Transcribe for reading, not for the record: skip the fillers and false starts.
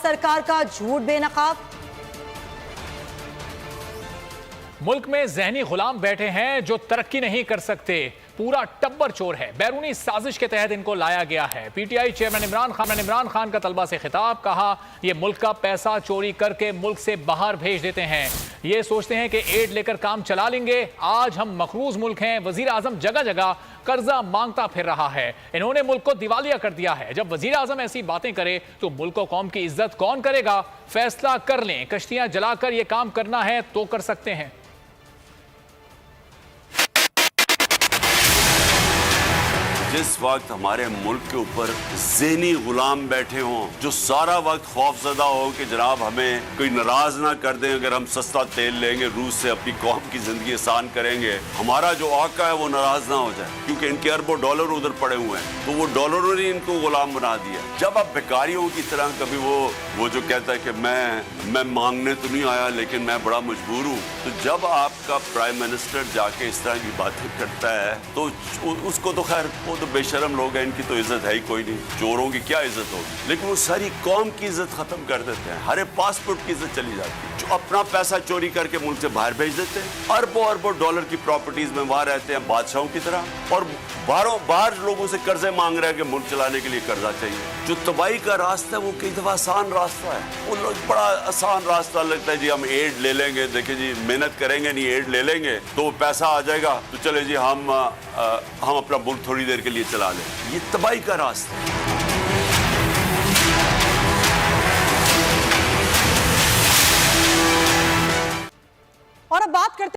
सरकार का झूठ बेनकाब। मुल्क में जहनी गुलाम बैठे हैं जो तरक्की नहीं कर सकते। पूरा टब्बर चोर है। बैरूनी साजिश के तहत इनको लाया गया है। पीटीआई चेयरमैन इमरान खान का तलबा से खिताब, कहा ये मुल्क का पैसा चोरी करके मुल्क से बाहर भेज देते हैं। ये सोचते हैं कि एड लेकर काम चला लेंगे। आज हम मखरूज मुल्क हैं। वजीर आजम जगह जगह कर्जा मांगता फिर रहा है। इन्होंने मुल्क को दिवालिया कर दिया है। जब वजीर आजम ऐसी बातें करे तो मुल्क और कौम की इज्जत कौन करेगा? फैसला कर लें, कश्तियां जलाकर ये काम करना है तो कर सकते हैं। जिस वक्त हमारे मुल्क के ऊपर ज़हनी गुलाम बैठे हों, जो सारा वक्त खौफजदा हो कि जनाब हमें कोई नाराज ना कर दें अगर हम सस्ता तेल लेंगे रूस से, अपनी कौम की जिंदगी आसान करेंगे, हमारा जो आका है वो नाराज ना हो जाए क्योंकि इनके अरबों डॉलर उधर पड़े हुए हैं, तो वो डॉलरों ने इनको गुलाम बना दिया। जब आप भिखारियों की तरह कभी वो जो कहता है कि मैं मांगने तो नहीं आया लेकिन मैं बड़ा मजबूर हूँ, तो जब आपका प्राइम मिनिस्टर जाके इस तरह की बातें करता है तो उसको तो खैर वो तो बेशरम लोग हैं, इनकी तो इज्जत है ही कोई नहीं, चोरों की क्या इज्जत होगी, लेकिन वो सारी कौम की इज्जत खत्म कर देते हैं। हर पासपोर्ट की इज्जत चली जाती है। जो अपना पैसा चोरी करके मुल्क से बाहर भेज देते हैं, अरबों अरबों डॉलर की प्रॉपर्टीज में वहां रहते हैं बादशाहों की तरह, और बाहर लोगों से कर्जे मांग रहे हैं कि मुल्क चलाने के लिए कर्जा चाहिए। जो तबाही का रास्ता है वो कई दफा आसान रास्ता है। वो लोग बड़ा आसान रास्ता लगता है, जी हम एड ले लेंगे, देखिए जी मेहनत करेंगे नहीं, एड ले लेंगे तो पैसा आ जाएगा, तो चले जी हम अपना मुल्क थोड़ी देर के लिए चला लें। ये तबाही का रास्ता है। और अब बात करते